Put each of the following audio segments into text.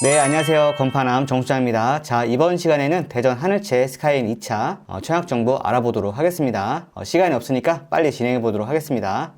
네, 안녕하세요. 건파남 정수장입니다. 자, 이번 시간에는 대전 하늘채 스카이인 2차 청약 정보 알아보도록 하겠습니다. 시간이 없으니까 빨리 진행해 보도록 하겠습니다.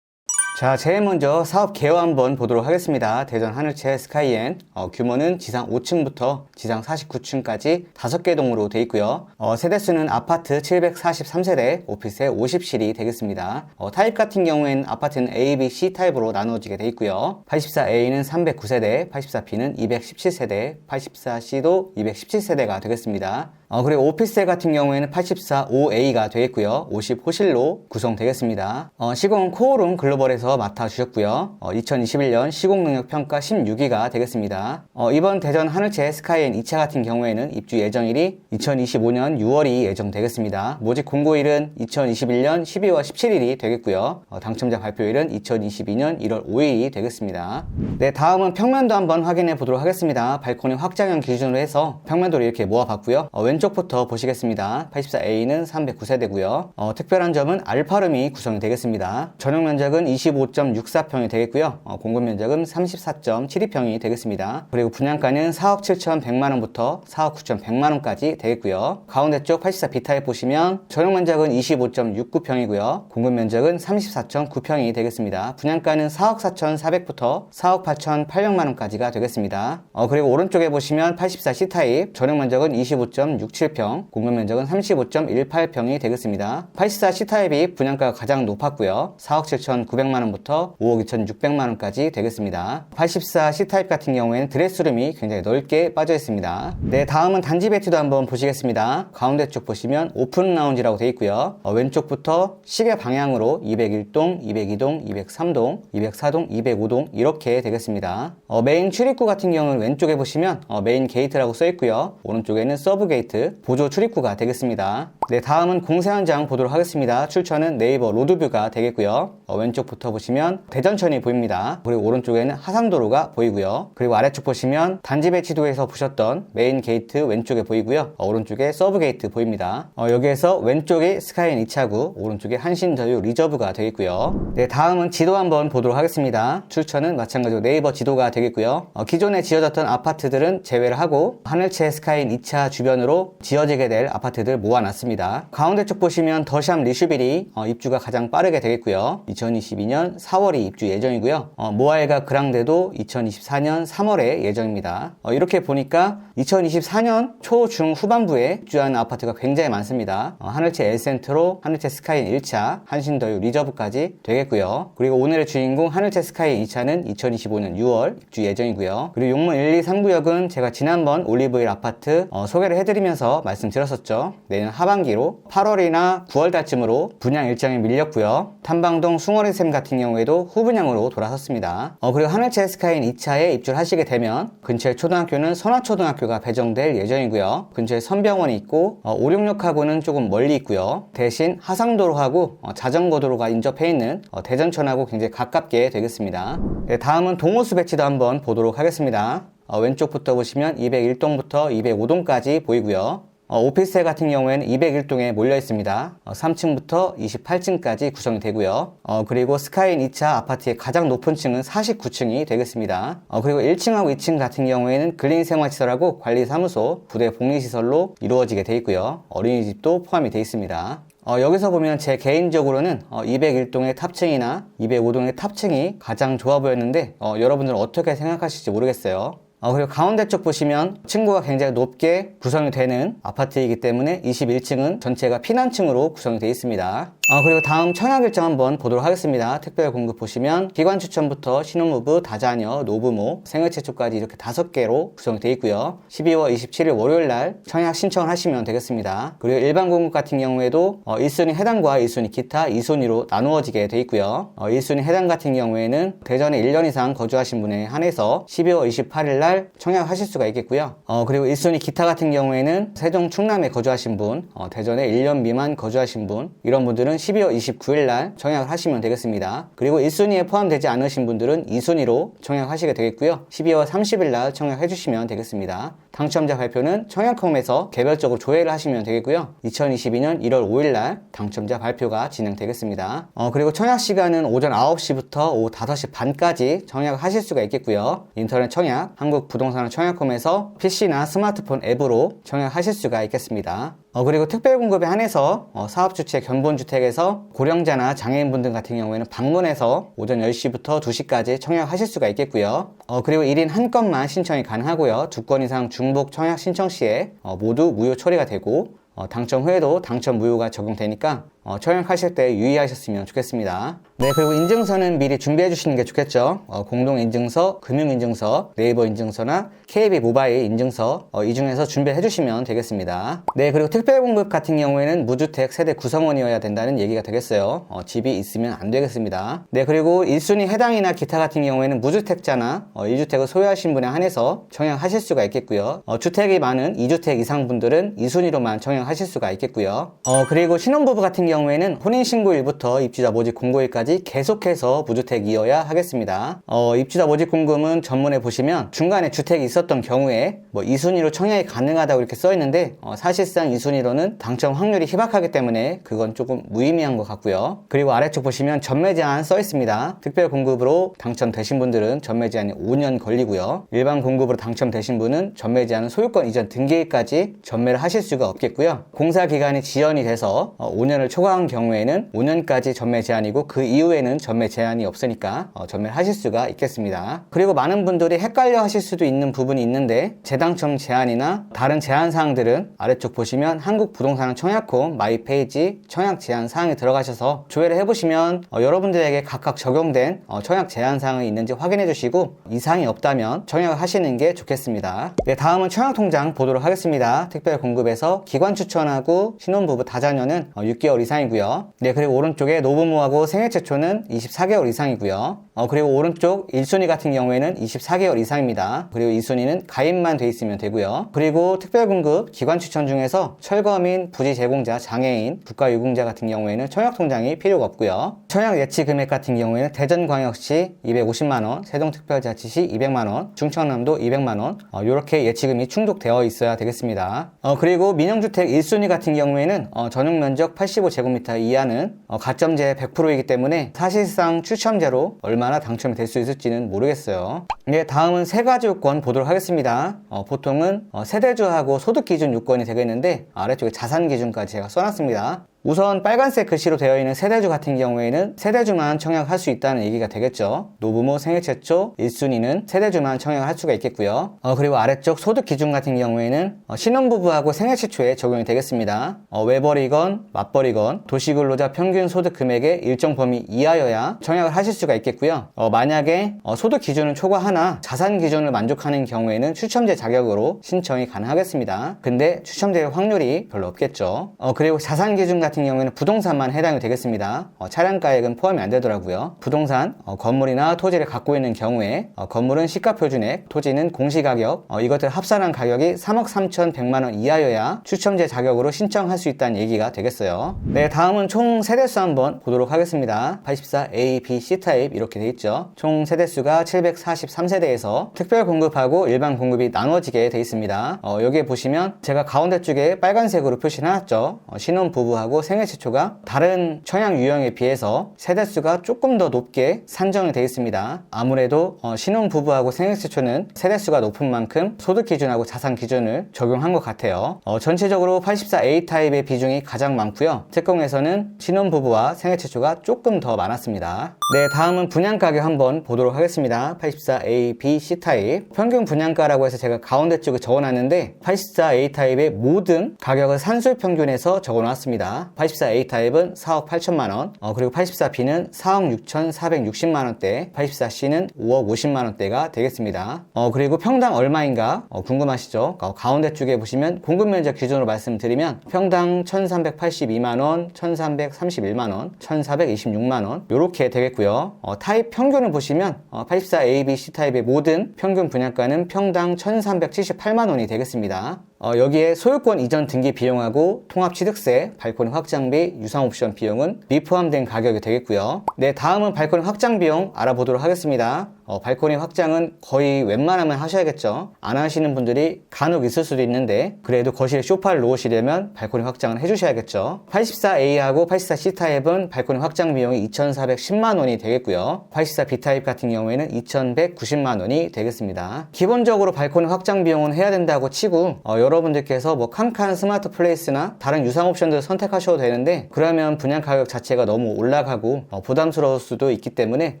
자, 제일 먼저 사업 개요 한번 보도록 하겠습니다. 대전 하늘채 스카이엔 규모는 지상 5층부터 지상 49층까지 5개 동으로 되어 있고요. 세대수는 아파트 743세대, 오피스에 50실이 되겠습니다. 타입 같은 경우에는 아파트는 A, B, C 타입으로 나누어지게 되어 있고요. 84A는 309세대, 84B는 217세대, 84C도 217세대가 되겠습니다. 그리고 오피스텔 같은 경우에는 84-5A가 되겠고요. 50호실로 구성되겠습니다. 시공은 코오룸 글로벌에서 맡아주셨고요. 2021년 시공능력평가 16위가 되겠습니다. 이번 대전 하늘채 스카이엔 2차 같은 경우에는 입주 예정일이 2025년 6월이 예정되겠습니다. 모집 공고일은 2021년 12월 17일이 되겠고요. 당첨자 발표일은 2022년 1월 5일이 되겠습니다. 네, 다음은 평면도 한번 확인해 보도록 하겠습니다. 발코니 확장형 기준으로 해서 평면도를 이렇게 모아봤고요. 왼쪽부터 보시겠습니다. 84A는 309세대고요. 특별한 점은 알파룸이 구성이 되겠습니다. 전용 면적은 25.64평이 되겠고요. 공급 면적은 34.72평이 되겠습니다. 그리고 분양가는 4억 7,100만원부터 4억 9,100만원까지 되겠고요. 가운데 쪽 84B 타입 보시면 전용 면적은 25.69평이고요. 공급 면적은 34.9평이 되겠습니다. 분양가는 4억 4,400부터 4억 8,800만원까지가 되겠습니다. 그리고 오른쪽에 보시면 84C 타입 전용 면적은 25.67평, 공급 면적은 35.18평이 되겠습니다. 84C 타입이 분양가가 가장 높았고요. 4억 7,900만원부터 5억 2,600만원까지 되겠습니다. 84C 타입 같은 경우에는 드레스룸이 굉장히 넓게 빠져 있습니다. 네, 다음은 단지 배치도 한번 보시겠습니다. 가운데 쪽 보시면 오픈 라운지라고 되어 있고요. 왼쪽부터 시계 방향으로 201동, 202동, 203동, 204동, 205동 이렇게 되겠습니다. 메인 출입구 같은 경우는 왼쪽에 보시면 메인 게이트라고 써 있고요. 오른쪽에는 서브 게이트, 보조 출입구가 되겠습니다. 네, 다음은 공사 현장 보도록 하겠습니다. 출처는 네이버 로드뷰가 되겠고요. 왼쪽부터 보시면 대전천이 보입니다. 그리고 오른쪽에는 하상도로가 보이고요. 그리고 아래쪽 보시면 단지 배치도에서 보셨던 메인 게이트 왼쪽에 보이고요. 오른쪽에 서브 게이트 보입니다. 여기에서 왼쪽이 스카이인 2차구, 오른쪽에 한신저유 리저브가 되겠고요. 네, 다음은 지도 한번 보도록 하겠습니다. 출처는 마찬가지로 네이버 지도가 되겠고요. 기존에 지어졌던 아파트들은 제외를 하고 하늘채 스카이인 2차 주변으로 지어지게 될 아파트들 모아놨습니다. 가운데 쪽 보시면 더샵 리슈빌이 입주가 가장 빠르게 되겠고요. 2022년 4월이 입주 예정이고요. 모아일과 그랑데도 2024년 3월에 예정입니다. 이렇게 보니까 2024년 초, 중, 후반부에 입주하는 아파트가 굉장히 많습니다. 하늘채 엘센트로 하늘채 스카이인 1차, 한신더유 리저브까지 되겠고요. 그리고 오늘의 주인공 하늘채 스카이인 2차는 2025년 6월 입주 예정이고요. 그리고 용문 1, 2, 3구역은 제가 지난번 올리브일 아파트 소개를 해드리면서 말씀드렸었죠. 내년 하반기로 8월이나 9월 달쯤으로 분양 일정이 밀렸고요. 탐방동 숭어리샘 같은 경우에도 후분양으로 돌아섰습니다. 그리고 하늘채 스카이인 2차에 입주를 하시게 되면 근처에 초등학교는 선화초등학교가 배정될 예정이고요. 근처에 선병원이 있고 5, 6역하고는 조금 멀리 있고요. 대신 하상도로하고 자전거도로가 인접해 있는 대전천하고 굉장히 가깝게 되겠습니다. 네, 다음은 동호수 배치도 한번 보도록 하겠습니다. 왼쪽부터 보시면 201동부터 205동까지 보이고요. 오피스텔 같은 경우에는 201동에 몰려 있습니다. 3층부터 28층까지 구성이 되고요. 그리고 스카이인 2차 아파트의 가장 높은 층은 49층이 되겠습니다. 그리고 1층하고 2층 같은 경우에는 근린생활시설하고 관리사무소, 부대 복리시설로 이루어지게 되어 있고요. 어린이집도 포함이 되어 있습니다. 여기서 보면 제 개인적으로는 201동의 탑층이나 205동의 탑층이 가장 좋아 보였는데 여러분들은 어떻게 생각하실지 모르겠어요. 그리고 가운데 쪽 보시면 층고가 굉장히 높게 구성이 되는 아파트이기 때문에 21층은 전체가 피난층으로 구성이 되어 있습니다. 그리고 다음 청약 일정 한번 보도록 하겠습니다. 특별 공급 보시면 기관 추천부터 신혼부부, 다자녀, 노부모, 생일체초까지 이렇게 5개로 구성이 되어 있고요. 12월 27일 월요일 날 청약 신청을 하시면 되겠습니다. 그리고 일반 공급 같은 경우에도 1순위 해당과 1순위 기타 2순위로 나누어지게 되어 있고요. 1순위 해당 같은 경우에는 대전에 1년 이상 거주하신 분에 한해서 12월 28일 날 청약하실 수가 있겠고요. 그리고 1순위 기타 같은 경우에는 세종 충남에 거주하신 분, 대전에 1년 미만 거주하신 분, 이런 분들은 12월 29일 날 청약을 하시면 되겠습니다. 그리고 1순위에 포함되지 않으신 분들은 2순위로 청약하시게 되겠고요. 12월 30일 날 청약해 주시면 되겠습니다. 당첨자 발표는 청약홈에서 개별적으로 조회를 하시면 되겠고요. 2022년 1월 5일날 당첨자 발표가 진행되겠습니다. 그리고 청약 시간은 오전 9시부터 오후 5시 반까지 청약을 하실 수가 있겠고요. 인터넷 청약, 한국부동산 청약홈에서 PC나 스마트폰 앱으로 청약하실 수가 있겠습니다. 그리고 특별공급에 한해서 사업주체 견본주택에서 고령자나 장애인분들 같은 경우에는 방문해서 오전 10시부터 2시까지 청약하실 수가 있겠고요. 그리고 1인 한 건만 신청이 가능하고요. 2건 이상 중복 청약 신청 시에 모두 무효 처리가 되고 당첨 후에도 당첨 무효가 적용되니까 청약하실 때 유의하셨으면 좋겠습니다. 네, 그리고 인증서는 미리 준비해 주시는 게 좋겠죠. 공동인증서, 금융인증서, 네이버 인증서나 KB 모바일 인증서 이 중에서 준비해 주시면 되겠습니다. 네, 그리고 특별공급 같은 경우에는 무주택 세대 구성원이어야 된다는 얘기가 되겠어요. 집이 있으면 안 되겠습니다. 네, 그리고 1순위 해당이나 기타 같은 경우에는 무주택자나 1주택을 소유하신 분에 한해서 청약하실 수가 있겠고요. 주택이 많은 2주택 이상 분들은 2순위로만 청약하실 수가 있겠고요. 그리고 신혼부부 같은 경우에는 혼인신고일부터 입주자 모집 공고일까지 계속해서 무주택이어야 하겠습니다. 입주자 모집 공고문 전문에 보시면 중간에 주택이 있었던 경우에 2순위로 청약이 가능하다고 이렇게 써 있는데 사실상 2순위로는 당첨 확률이 희박하기 때문에 그건 조금 무의미한 것 같고요. 그리고 아래쪽 보시면 전매 제한 써 있습니다. 특별 공급으로 당첨되신 분들은 전매 제한이 5년 걸리고요. 일반 공급으로 당첨되신 분은 전매 제한은 소유권 이전 등기일까지 전매를 하실 수가 없겠고요. 공사 기간이 지연이 돼서 5년을 초과한 경우에는 5년까지 전매 제한이고 그 이후에는 전매 제한이 없으니까 전매를 하실 수가 있겠습니다. 그리고 많은 분들이 헷갈려 하실 수도 있는 부분이 있는데 재당첨 제한이나 다른 제한 사항들은 아래쪽 보시면 한국부동산 청약홈 마이 페이지 청약 제한 사항에 들어가셔서 조회를 해보시면 여러분들에게 각각 적용된 청약 제한 사항이 있는지 확인해 주시고 이상이 없다면 청약을 하시는 게 좋겠습니다. 네, 다음은 청약통장 보도록 하겠습니다. 특별 공급에서 기관 추천하고 신혼부부 다자녀는 6개월 이상이고요. 네, 그리고 오른쪽에 노부모하고 생애 최초는 24개월 이상이고요. 그리고 오른쪽 1순위 같은 경우에는 24개월 이상입니다. 그리고 2순위는 가입만 돼 있으면 되고요. 그리고 특별공급 기관 추천 중에서 철거민, 부지 제공자, 장애인, 국가유공자 같은 경우에는 청약통장이 필요가 없고요. 청약 예치 금액 같은 경우에는 대전광역시 250만원, 세종특별자치시 200만원, 중청남도 200만원 이렇게 예치금이 충족되어 있어야 되겠습니다. 그리고 민영주택 1순위 같은 경우에는 전용면적 85제곱미터 이하는 가점제 100%이기 때문에 사실상 추첨제로 얼마나 당첨이 될 수 있을지는 모르겠어요. 네, 다음은 세 가지 요건 보도록 하겠습니다. 보통은 세대주하고 소득기준 요건이 되겠는데 아래쪽에 자산기준까지 제가 써놨습니다. 우선 빨간색 글씨로 되어 있는 세대주 같은 경우에는 세대주만 청약할 수 있다는 얘기가 되겠죠. 노부모 생애 최초 1순위는 세대주만 청약할 수가 있겠고요. 그리고 아래쪽 소득 기준 같은 경우에는 신혼부부하고 생애 최초에 적용이 되겠습니다. 외벌이건 맞벌이건 도시근로자 평균 소득 금액의 일정 범위 이하여야 청약을 하실 수가 있겠고요. 만약에 소득 기준을 초과하나 자산 기준을 만족하는 경우에는 추첨제 자격으로 신청이 가능하겠습니다. 근데 추첨될 확률이 별로 없겠죠. 그리고 자산 기준 같은 경우에는 부동산만 해당이 되겠습니다. 차량가액은 포함이 안 되더라고요. 부동산, 건물이나 토지를 갖고 있는 경우에 건물은 시가표준액, 토지는 공시가격, 이것들 합산한 가격이 3억 3,100만원 이하여야 추첨제 자격으로 신청할 수 있다는 얘기가 되겠어요. 네, 다음은 총 세대수 한번 보도록 하겠습니다. 84 A, B, C 타입 이렇게 돼 있죠. 총 세대수가 743세대에서 특별 공급하고 일반 공급이 나눠지게 돼 있습니다. 여기에 보시면 제가 가운데 쪽에 빨간색으로 표시를 해놨죠. 신혼부부하고 생애 최초가 다른 청약 유형에 비해서 세대수가 조금 더 높게 산정이 되어 있습니다. 아무래도 신혼부부하고 생애 최초는 세대수가 높은 만큼 소득 기준하고 자산 기준을 적용한 것 같아요. 전체적으로 84A 타입의 비중이 가장 많고요. 특공에서는 신혼부부와 생애 최초가 조금 더 많았습니다. 네, 다음은 분양가격 한번 보도록 하겠습니다. 84A, B, C 타입 평균 분양가라고 해서 제가 가운데 쪽에 적어놨는데 84A 타입의 모든 가격을 산술평균에서 적어놨습니다. 84A 타입은 4억 8천만원, 그리고 84B는 4억 6,460만원대, 84C는 5억 50만원대가 되겠습니다. 그리고 평당 얼마인가 궁금하시죠? 가운데 쪽에 보시면 공급면적 기준으로 말씀드리면 평당 1,382만원, 1,331만원, 1,426만원 이렇게 되겠고요. 타입 평균을 보시면 84A, B, C 타입의 모든 평균 분양가는 평당 1,378만원이 되겠습니다. 여기에 소유권 이전 등기 비용하고 통합취득세, 발코니 확장비, 유상옵션 비용은 미포함된 가격이 되겠고요. 네, 다음은 발코니 확장 비용 알아보도록 하겠습니다. 발코니 확장은 거의 웬만하면 하셔야겠죠. 안 하시는 분들이 간혹 있을 수도 있는데 그래도 거실에 소파를 놓으시려면 발코니 확장을 해주셔야겠죠. 84A하고 84C 타입은 발코니 확장 비용이 2,410만 원이 되겠고요. 84B 타입 같은 경우에는 2,190만 원이 되겠습니다. 기본적으로 발코니 확장 비용은 해야 된다고 치고 여러분들께서 뭐 칸칸 스마트 플레이스나 다른 유상 옵션들을 선택하셔도 되는데 그러면 분양 가격 자체가 너무 올라가고 부담스러울 수도 있기 때문에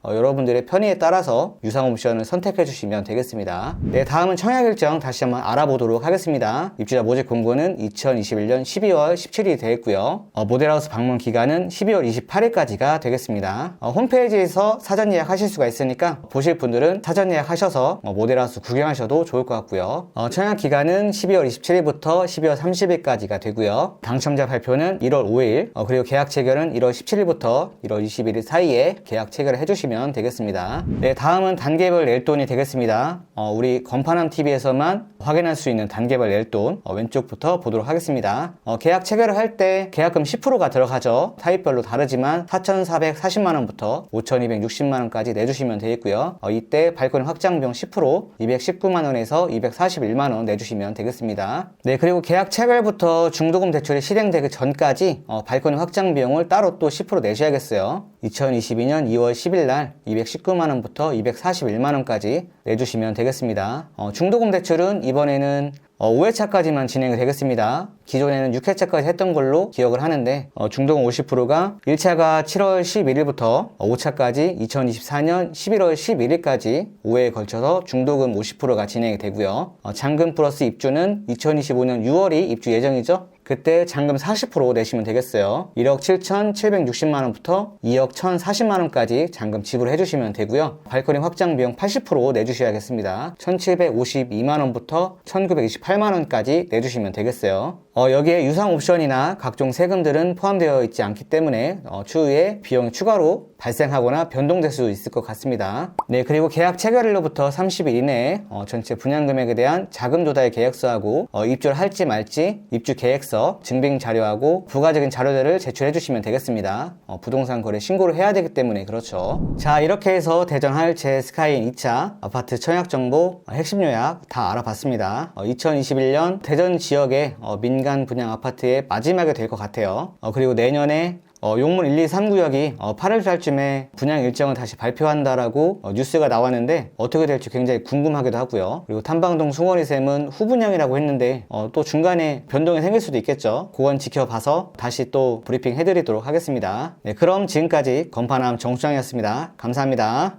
여러분들의 편의에 따라서 유상 옵션을 선택해 주시면 되겠습니다. 네, 다음은 청약 일정 다시 한번 알아보도록 하겠습니다. 입주자 모집 공고는 2021년 12월 17일이 되겠고요. 모델하우스 방문 기간은 12월 28일까지가 되겠습니다. 홈페이지에서 사전 예약하실 수가 있으니까 보실 분들은 사전 예약하셔서 모델하우스 구경하셔도 좋을 것 같고요. 청약 기간은 12월 27일부터 12월 30일까지가 되고요. 당첨자 발표는 1월 5일, 그리고 계약 체결은 1월 17일부터 1월 21일 사이에 계약 체결을 해주시면 되겠습니다. 네, 다음은 단계별 낼돈이 되겠습니다. 우리 건파남 TV에서만 확인할 수 있는 단계별 낼돈 왼쪽부터 보도록 하겠습니다. 계약 체결을 할 때 계약금 10%가 들어가죠. 타입별로 다르지만 4,440만원부터 5,260만원까지 내주시면 되겠고요. 이때 발코니 확장 비용 10% 219만원에서 241만원 내주시면 되겠습니다. 네, 그리고 계약 체결부터 중도금 대출이 실행되기 전까지 발코니 확장 비용을 따로 또 10% 내셔야겠어요. 2022년 2월 10일 날 219만원부터 241만원까지 내주시면 되겠습니다. 중도금 대출은 이번에는 5회차까지만 진행이 되겠습니다. 기존에는 6회차까지 했던 걸로 기억을 하는데 중도금 50%가 1차가 7월 11일부터 5차까지 2024년 11월 11일까지 5회에 걸쳐서 중도금 50%가 진행이 되고요. 잔금 플러스 입주는 2025년 6월이 입주 예정이죠. 그때 잔금 40% 내시면 되겠어요. 1억 7,760만원부터 2억 1,040만원까지 잔금 지불해 주시면 되고요. 발코니 확장 비용 80% 내주셔야겠습니다. 1,752만원부터 1,928만원까지 내주시면 되겠어요. 여기에 유상 옵션이나 각종 세금들은 포함되어 있지 않기 때문에 추후에 비용이 추가로 발생하거나 변동될 수 있을 것 같습니다. 네, 그리고 계약 체결일로부터 30일 이내에 전체 분양 금액에 대한 자금 조달 계획서하고 입주를 할지 말지 입주 계획서, 증빙 자료하고 부가적인 자료들을 제출해 주시면 되겠습니다. 부동산 거래 신고를 해야 되기 때문에 그렇죠. 자, 이렇게 해서 대전 하늘채 스카이인 2차 아파트 청약 정보 핵심 요약 다 알아봤습니다. 2021년 대전 지역의 민간 분양 아파트의 마지막이 될 것 같아요. 그리고 내년에 용문 1, 2, 3구역이 8월 달쯤에 분양 일정을 다시 발표한다라고 뉴스가 나왔는데 어떻게 될지 굉장히 궁금하기도 하고요. 그리고 탐방동 숭어리샘은 후분양이라고 했는데 또 중간에 변동이 생길 수도 있겠죠. 그건 지켜봐서 다시 또 브리핑 해드리도록 하겠습니다. 네, 그럼 지금까지 건파남 정수장이었습니다. 감사합니다.